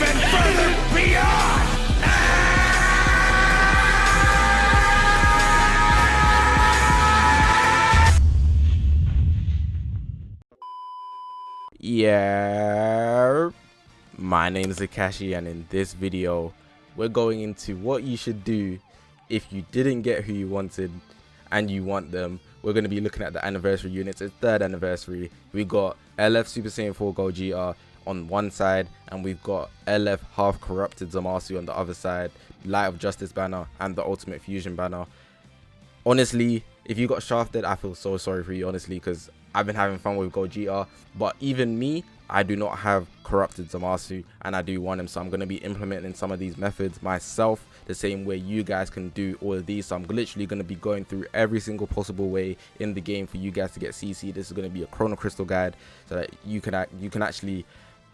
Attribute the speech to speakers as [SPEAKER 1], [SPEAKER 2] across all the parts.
[SPEAKER 1] even further beyond!
[SPEAKER 2] Yeah, my name is Zakashi, and in this video we're going into what you should do if you didn't get who you wanted and you want them. We're going to be looking at the anniversary units. It's 3rd anniversary. We got LF Super Saiyan 4 GOGETA on one side, and we've got LF half corrupted ZAMASU on the other side, Light of Justice banner and the Ultimate Fusion banner. Honestly, if you got shafted, I feel so sorry for you, honestly, because I've been having fun with GOGETA, but even me, I do not have corrupted ZAMASU, and I do want him, so I'm going to be implementing some of these methods myself, the same way you guys can do all of these. So I'm literally going to be going through every single possible way in the game for you guys to get CC. This is going to be a Chrono Crystal guide, so that you can actually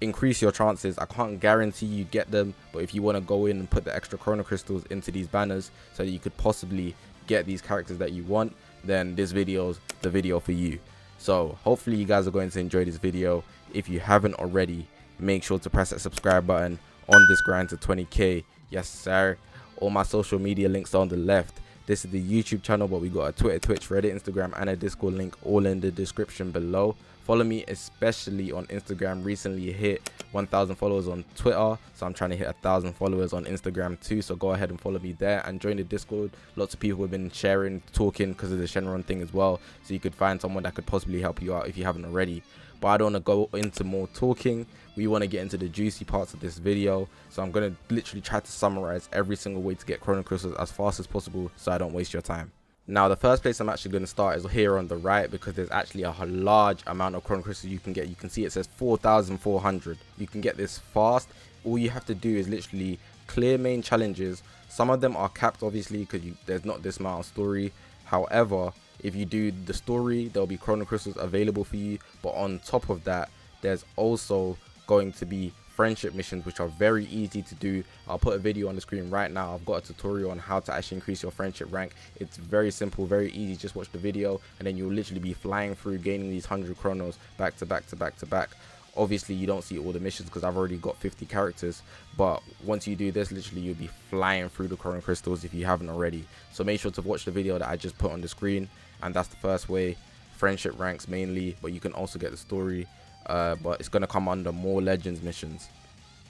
[SPEAKER 2] increase your chances. I can't guarantee you get them, but if you want to go in and put the extra Chrono Crystals into these banners so that you could possibly get these characters that you want, then this video's the video for you. So hopefully you guys are going to enjoy this video. If you haven't already, make sure to press that subscribe button on this grind to 20k. Yes sir. All my social media links are on the left. This is the YouTube channel, but we got a Twitter, Twitch, Reddit, Instagram, and a Discord link all in the description below. Follow me especially on Instagram. Recently hit 1,000 followers on Twitter, so I'm trying to hit 1,000 followers on Instagram too. So go ahead and follow me there and join the Discord. Lots of people have been sharing, talking because of the Shenron thing as well, so you could find someone that could possibly help you out if you haven't already. But I don't want to go into more talking. We want to get into the juicy parts of this video, so I'm going to literally try to summarize every single way to get Chrono Crystals as fast as possible so I don't waste your time. Now, the first place I'm actually going to start is here on the right, because there's actually a large amount of Chrono Crystals you can get. You can see it says 4,400. You can get this fast. All you have to do is literally clear main challenges. Some of them are capped, obviously, because there's not this amount of story. However, if you do the story, there'll be Chrono Crystals available for you. But on top of that, there's also going to be friendship missions, which are very easy to do. I'll put a video on the screen right now. I've got a tutorial on how to actually increase your friendship rank. It's very simple, very easy. Just watch the video and then you'll literally be flying through, gaining these 100 chronos back to back to back to back. Obviously you don't see all the missions because I've already got 50 characters, but once you do this, literally you'll be flying through the Chrono Crystals if you haven't already. So make sure to watch the video that I just put on the screen, and that's the first way. Friendship ranks mainly, but you can also get the story, but it's going to come under more legends missions.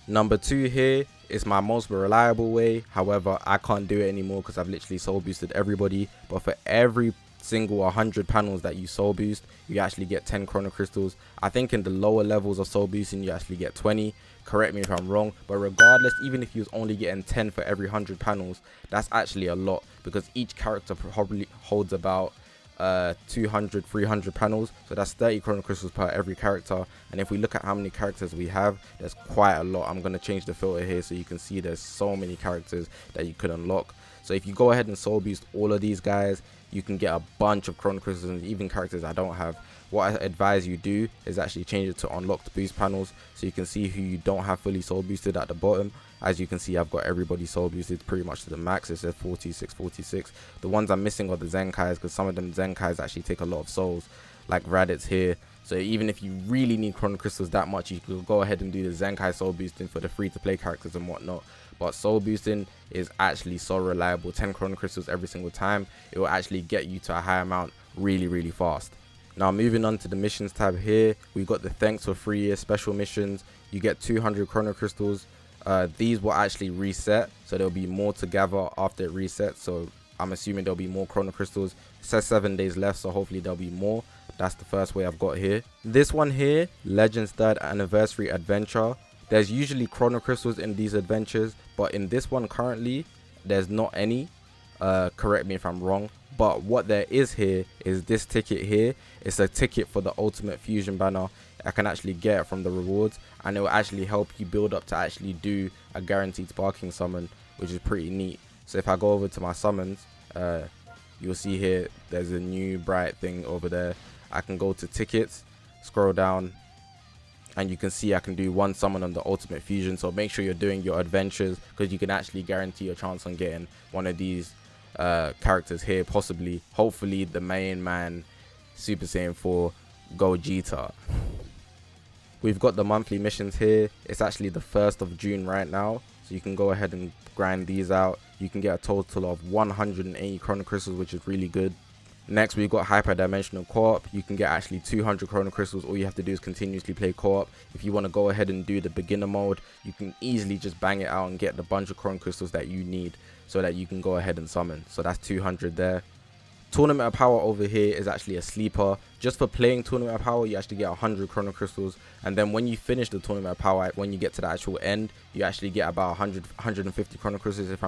[SPEAKER 2] Number 2 here is my most reliable way. However, I can't do it anymore because I've literally soul boosted everybody. But for every single 100 panels that you soul boost, you actually get 10 Chrono Crystals. I think in the lower levels of soul boosting you actually get 20. Correct me if I'm wrong, but regardless, even if you was only getting 10 for every 100 panels, that's actually a lot, because each character probably holds about 200-300 panels, so that's 30 Chrono Crystals per every character. And if we look at how many characters we have, there's quite a lot. I'm going to change the filter here so you can see there's so many characters that you could unlock. So if you go ahead and soul boost all of these guys, you can get a bunch of Chrono Crystals, and even characters I don't have. What I advise you do is actually change it to unlocked boost panels, so you can see who you don't have fully soul boosted at the bottom. As you can see, I've got everybody soul boosted pretty much to the max. It says 46. The ones I'm missing are the Zenkais, because some of them Zenkais actually take a lot of souls, like Raditz here. So even if you really need Chrono Crystals that much, you could go ahead and do the Zenkai soul boosting for the free to play characters and whatnot. But soul boosting is actually so reliable. 10 Chrono Crystals every single time. It will actually get you to a high amount really fast. Now moving on to the missions tab here, we got the thanks for 3 year special missions. You get 200 Chrono Crystals. These will actually reset, so there'll be more to gather after it resets. So I'm assuming there'll be more Chrono Crystals. It says 7 days left, so hopefully there'll be more. That's the first way I've got here. This one here, Legends 3rd Anniversary Adventure. There's usually Chrono Crystals in these adventures, but in this one currently, there's not any. Correct me if I'm wrong. But what there is here is this ticket here. It's a ticket for the Ultimate Fusion banner. I can actually get it from the rewards, and it will actually help you build up to actually do a guaranteed sparking summon, which is pretty neat. So if I go over to my summons, you'll see here there's a new bright thing over there. I can go to tickets, scroll down, and you can see I can do 1 summon on the Ultimate Fusion. So make sure you're doing your adventures, because you can actually guarantee your chance on getting one of these characters here, possibly, hopefully the main man, Super Saiyan 4 GOGETA. We've got the monthly missions here. It's actually the 1st of June right now, so you can go ahead and grind these out. You can get a total of 180 chrono crystals, which is really good. Next, we've got hyperdimensional co-op. You can get actually 200 chrono crystals. All you have to do is continuously play co-op. If you want to go ahead and do the beginner mode, you can easily just bang it out and get the bunch of chrono crystals that you need so that you can go ahead and summon. So that's 200 there. Tournament of Power over here is actually a sleeper. Just for playing Tournament of Power, you actually get 100 chrono crystals, and then when you finish the Tournament of Power, when you get to the actual end, you actually get about 150 chrono crystals. If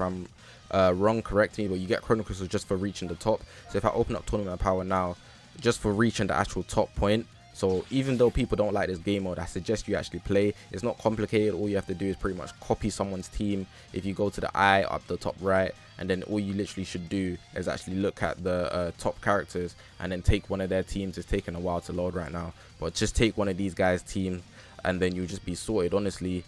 [SPEAKER 2] I'm wrong, correct me, but you get chrono crystals just for reaching the top. So if I open up Tournament of Power now, just for reaching the actual top point. So even though people don't like this game mode, I suggest you actually play. It's not complicated. All you have to do is pretty much copy someone's team. If you go to the eye up the top right, and then all you literally should do is actually look at the top characters and then take one of their teams. It's taking a while to load right now, but just take one of these guys' team and then you'll just be sorted. Honestly,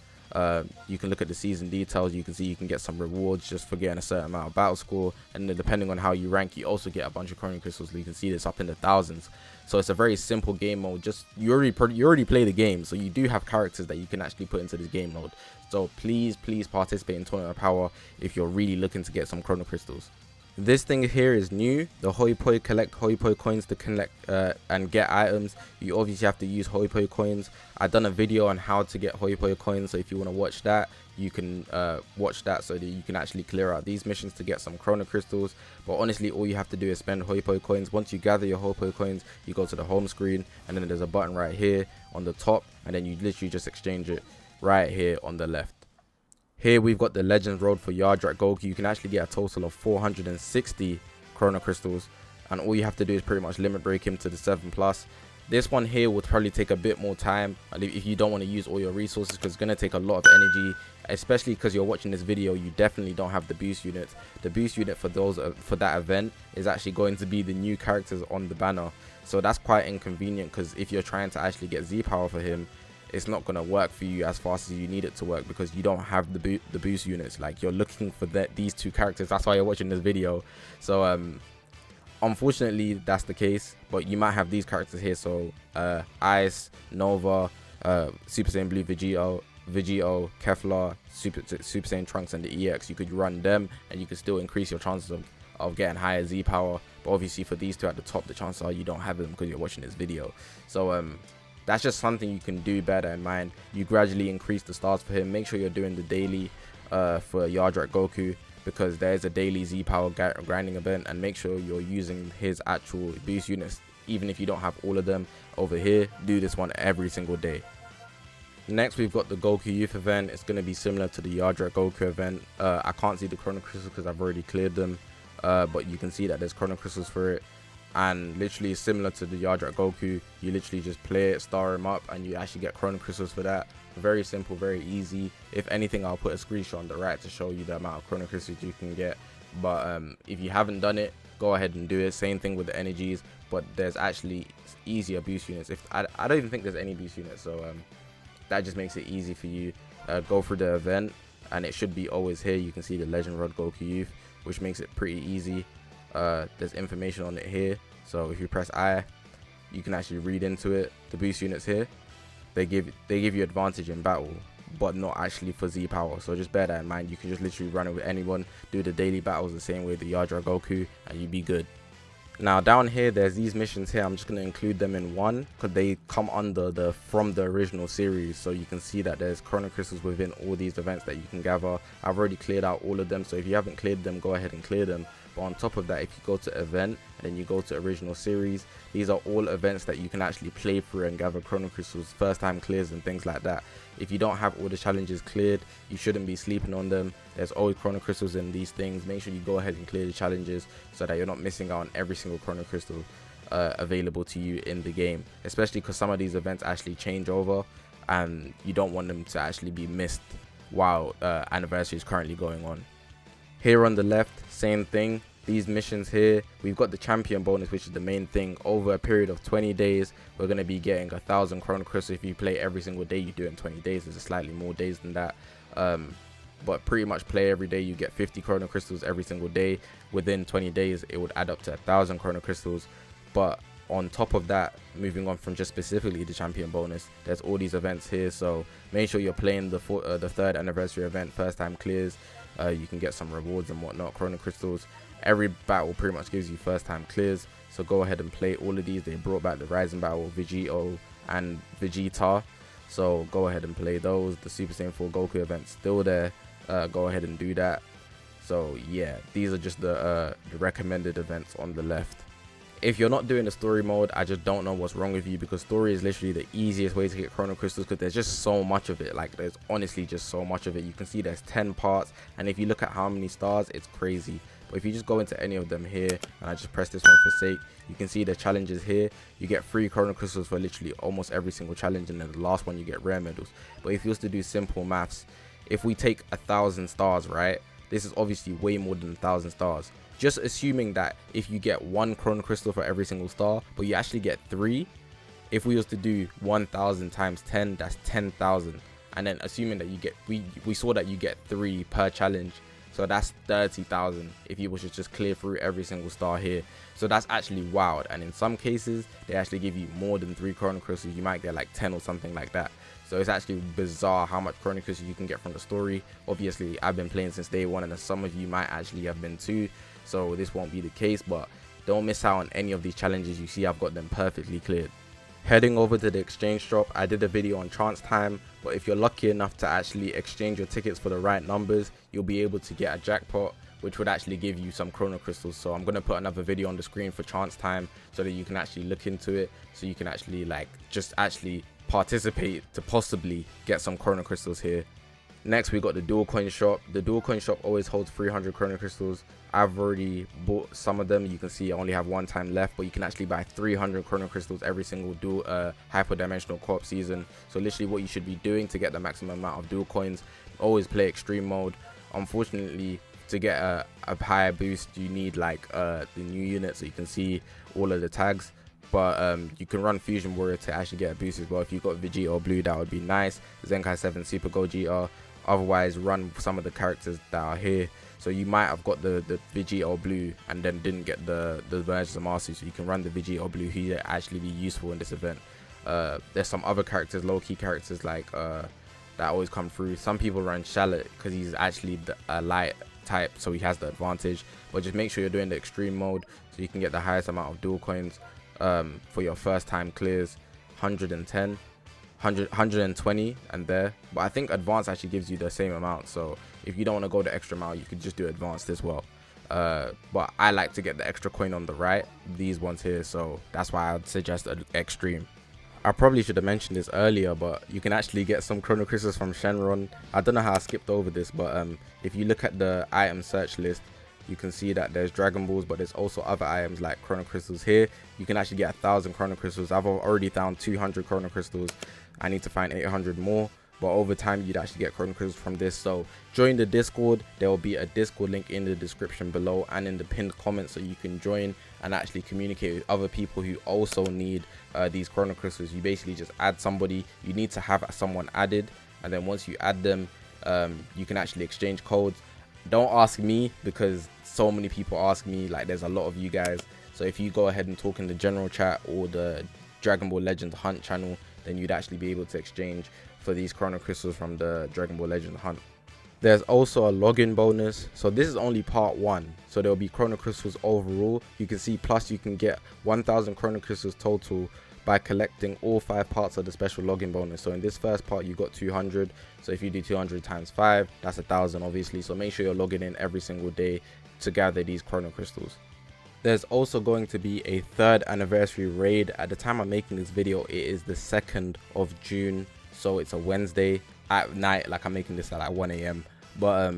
[SPEAKER 2] you can look at the season details. You can see you can get some rewards just for getting a certain amount of battle score, and then depending on how you rank, you also get a bunch of chrono crystals. You can see this up in the thousands. So it's a very simple game mode. Just you already play the game, so you do have characters that you can actually put into this game mode. So please participate in Tournament of Power if you're really looking to get some chrono crystals. This thing here is new, the Hoi Poi. Collect Hoi Poi coins to collect and get items. You obviously have to use Hoi Poi coins. I've done a video on how to get Hoi Poi coins, so if you want to watch that, you can watch that so that you can actually clear out these missions to get some chrono crystals. But honestly, all you have to do is spend Hoi Poi coins. Once you gather your Hoi Poi coins, you go to the home screen, and then there's a button right here on the top, and then you literally just exchange it right here on the left. Here we've got the Legends Road for Yardrat Goku. You can actually get a total of 460 chrono crystals, and all you have to do is pretty much limit break him to the 7+. This one here would probably take a bit more time if you don't want to use all your resources, because it's going to take a lot of energy, especially because you're watching this video. You definitely don't have the boost units. The boost unit for those for that event is actually going to be the new characters on the banner, so that's quite inconvenient, because if you're trying to actually get Z power for him, it's not going to work for you as fast as you need it to work, because you don't have the boost units. Like, you're looking for these two characters. That's why you're watching this video. So unfortunately that's the case, but you might have these characters here. So Ice, Nova, Super Saiyan Blue Vegito, Keflar, Super Saiyan Trunks, and the EX. You could run them and you could still increase your chances of getting higher Z power. But obviously for these two at the top, the chances are you don't have them because you're watching this video. So that's just something you can do. Bear that in mind. You gradually increase the stars for him. Make sure you're doing the daily for Yardrat Goku, because there is a daily Z power grinding event, and make sure you're using his actual boost units, even if you don't have all of them. Over here, do this one every single day. Next, we've got the Goku Youth event. It's going to be similar to the Yardrat Goku event. I can't see the chrono crystals because I've already cleared them, but you can see that there's chrono crystals for it. And literally similar to the Yardrat Goku, you literally just play it, star him up, and you actually get chrono crystals for that. Very simple, very easy. If anything, I'll put a screenshot on the right to show you the amount of chrono crystals you can get. But if you haven't done it, go ahead and do it. Same thing with the energies, but there's actually easier boost units. I don't even think there's any boost units, so that just makes it easy for you. Go through the event, and it should be always here. You can see the Legend Road Goku Youth, which makes it pretty easy. There's information on it here, so if you press I, you can actually read into it. The boost units here, they give you advantage in battle, but not actually for Z power. So just bear that in mind. You can just literally run it with anyone, do the daily battles the same way the Yardrat Goku, and you'd be good. Now down here, there's these missions here. I'm just going to include them in one because they come under from the original series. So you can see that there's chrono crystals within all these events that you can gather. I've already cleared out all of them, so if you haven't cleared them, go ahead and clear them. But on top of that, if you go to event and then you go to original series, these are all events that you can actually play through and gather chrono crystals, first time clears and things like that. If you don't have all the challenges cleared, you shouldn't be sleeping on them. There's always chrono crystals in these things. Make sure you go ahead and clear the challenges so that you're not missing out on every single chrono crystal available to you in the game, especially because some of these events actually change over and you don't want them to actually be missed while anniversary is currently going on. Here on the left, same thing. These missions here, we've got the champion bonus, which is the main thing. Over a period of 20 days, we're going to be getting 1,000 chrono crystals. If you play every single day, you do it in 20 days. There's slightly more days than that, but pretty much play every day, you get 50 chrono crystals every single day. Within 20 days, it would add up to 1,000 chrono crystals. But on top of that, moving on from just specifically the champion bonus, there's all these events here. So make sure you're playing the 3rd anniversary event, first time clears. You can get some rewards and whatnot, chrono crystals. Every battle pretty much gives you first time clears, so go ahead and play all of these. They brought back the Rising Battle, Vegito and Vegeta, so go ahead and play those. The Super Saiyan 4 Goku event's still there, go ahead and do that. So yeah, these are just the recommended events on the left. If you're not doing the story mode, I just don't know what's wrong with you, because story is literally the easiest way to get chrono crystals, because there's just so much of it. Like, there's honestly just so much of it. You can see there's 10 parts, and if you look at how many stars, it's crazy. But if you just go into any of them here, and I just press this one for sake, you can see the challenges here. You get 3 chrono crystals for literally almost every single challenge, and then the last one you get rare medals. But if you was to do simple maths, if we take 1,000 stars, right, this is obviously way more than 1,000 stars. Just assuming that if you get 1 chrono crystal for every single star, but you actually get 3, if we was to do 1,000 times 10, that's 10,000. And then assuming that you get, we saw that you get 3 per challenge, so that's 30,000 if you was to just clear through every single star here. So that's actually wild. And in some cases, they actually give you more than 3 chrono crystals. You might get like 10 or something like that. So it's actually bizarre how much chrono crystals you can get from the story. Obviously, I've been playing since day 1, and some of you might actually have been too, so this won't be the case. But don't miss out on any of these challenges. You see, I've got them perfectly cleared. Heading over to the exchange shop, I did a video on chance time, but if you're lucky enough to actually exchange your tickets for the right numbers, you'll be able to get a jackpot, which would actually give you some chrono crystals. So I'm going to put another video on the screen for chance time, so that you can actually look into it, so you can actually just participate to possibly get some chrono crystals here. Next, we got the dual coin shop. The dual coin shop always holds 300 chrono crystals. I've already bought some of them. You can see I only have 1 time left, but you can actually buy 300 chrono crystals every single dual hyperdimensional co-op season. So literally what you should be doing to get the maximum amount of dual coins, always play extreme mode. Unfortunately, to get a higher boost, you need the new unit, so you can see all of the tags. But you can run Fusion Warrior to actually get a boost as well. If you got Vegeta or Blue, that would be nice. Zenkai 7 Super Gogeta. Otherwise, run some of the characters that are here. So you might have got the Vegeta or Blue and then didn't get the merge ZAMASU, so you can run the Vegeta or Blue, who actually be useful in this event. There's some other characters, low-key characters that always come through. Some people run Shallot because he's actually a light type, so he has the advantage. But just make sure you're doing the extreme mode so you can get the highest amount of dual coins for your first time clears. 110, 120 and there. But I think advanced actually gives you the same amount, so if you don't want to go the extra mile, you could just do advanced as well. But I like to get the extra coin on the right, these ones here, so that's why I'd suggest extreme. I probably should have mentioned this earlier, but you can actually get some chrono crystals from Shenron. I don't know how I skipped over this, but if you look at the item search list, you can see that there's Dragon Balls, but there's also other items like chrono crystals here. You can actually get 1,000 chrono crystals. I've already found 200 chrono crystals. I need to find 800 more, but over time you'd actually get chrono crystals from this. So join the Discord. There will be a Discord link in the description below and in the pinned comment, so you can join and actually communicate with other people who also need these chrono crystals. You basically just add somebody. You need to have someone added, and then once you add them, you can actually exchange codes. Don't ask me, because so many people ask me, like there's a lot of you guys. So if you go ahead and talk in the general chat or the Dragon Ball Legends Hunt channel, then you'd actually be able to exchange for these chrono crystals from the Dragon Ball Legends Hunt. There's also a login bonus, so this is only part 1, so there'll be chrono crystals overall. You can see, plus you can get 1,000 chrono crystals total by collecting all 5 parts of the special login bonus. So in this first part you got 200, so if you do 200 times 5, that's 1,000 obviously. So make sure you're logging in every single day to gather these chrono crystals. There's also going to be a 3rd anniversary raid. At the time I'm making this video, it is the 2nd of June, so it's a Wednesday at night. Like, I'm making this at like 1 AM, but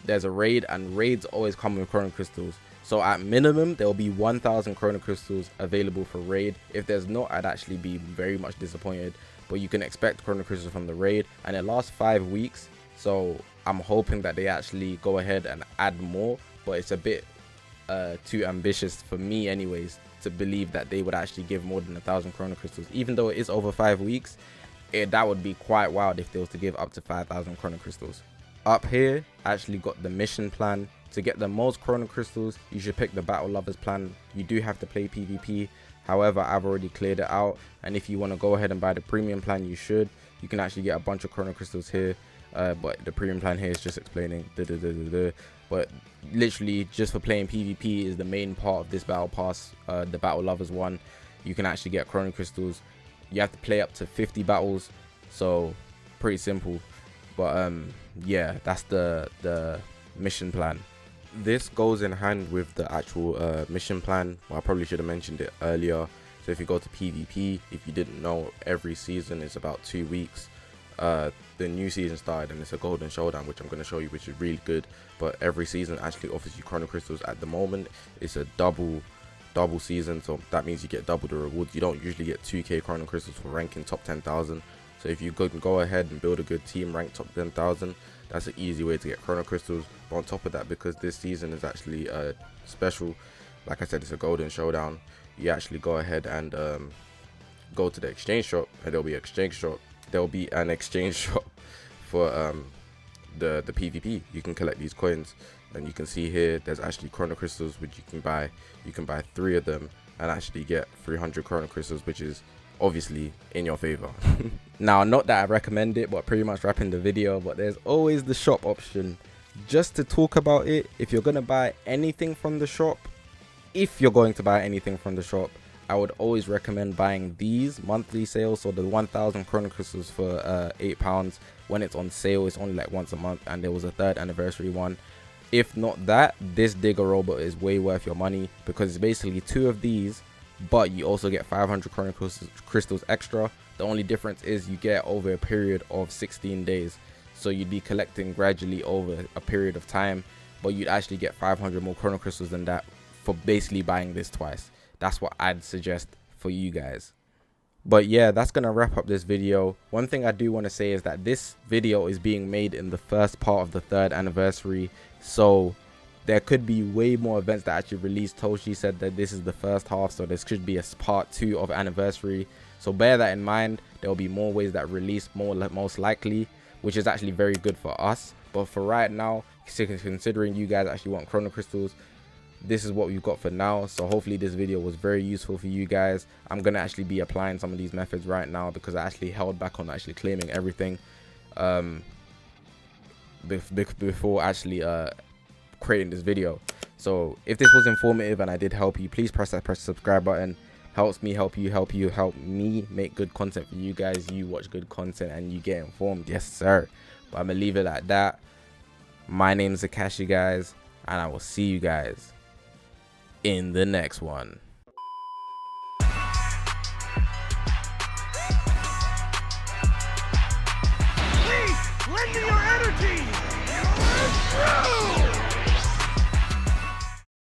[SPEAKER 2] there's a raid, and raids always come with chrono crystals. So at minimum there will be 1,000 chrono crystals available for raid. If there's not, I'd actually be very much disappointed, but you can expect chrono crystals from the raid, and it lasts 5 weeks, so I'm hoping that they actually go ahead and add more. But it's a bit too ambitious for me anyways to believe that they would actually give more than 1,000 chrono crystals. Even though it is over 5 weeks, that would be quite wild if they was to give up to 5,000 chrono crystals. Up here, I actually got the mission plan. To get the most chrono crystals, you should pick the battle lovers plan. You do have to play PvP. However, I've already cleared it out, and if you want to go ahead and buy the premium plan, you should. You can actually get a bunch of chrono crystals here, but the premium plan here is just explaining but literally just for playing PvP is the main part of this battle pass. The battle lovers one, you can actually get chrono crystals. You have to play up to 50 battles, so pretty simple. But yeah, that's the mission plan. This goes in hand with the actual mission plan. Well, I probably should have mentioned it earlier. So if you go to PvP, if you didn't know, every season is about 2 weeks. The new season started and it's a golden showdown, which I'm going to show you, which is really good. But every season actually offers you chrono crystals. At the moment it's a double season, so that means you get double the rewards. You don't usually get 2k chrono crystals for ranking top 10,000. So if you can go ahead and build a good team, rank top 10,000, that's an easy way to get chrono crystals. But on top of that, because this season is actually special, like I said, it's a golden showdown, you actually go ahead and go to the exchange shop, and there'll be an exchange shop for the PvP. You can collect these coins, and you can see here there's actually chrono crystals which you can buy. You can buy 3 of them and actually get 300 chrono crystals, which is obviously in your favor. Now, not that I recommend it, but pretty much wrapping the video, but there's always the shop option. Just to talk about it, if you're gonna buy anything from the shop, I would always recommend buying these monthly sales. So the 1000 chrono crystals for £8. When it's on sale, it's only like once a month, and there was a 3rd anniversary one. If not that, this digger robot is way worth your money, because it's basically 2 of these, but you also get 500 chrono crystals extra. The only difference is you get over a period of 16 days, so you'd be collecting gradually over a period of time, but you'd actually get 500 more chrono crystals than that for basically buying this twice. That's what I'd suggest for you guys. But yeah, that's gonna wrap up this video. One thing I do want to say is that this video is being made in the first part of the 3rd anniversary, so there could be way more events that actually release. Toshi said that this is the first half, so this could be a part 2 of anniversary, so bear that in mind. There will be more ways that release most likely, which is actually very good for us. But for right now, considering you guys actually want chrono crystals, this is what we've got for now. So hopefully this video was very useful for you guys. I'm gonna actually be applying some of these methods right now, because I actually held back on actually claiming everything before actually creating this video. So if this was informative and I did help you, please press the subscribe button. Helps me help you, help me make good content for you guys. You watch good content and you get informed. Yes sir. But I'm gonna leave it at that. My name is Zakashi, guys, and I will see you guys in the next one.
[SPEAKER 1] Please, lend me your energy!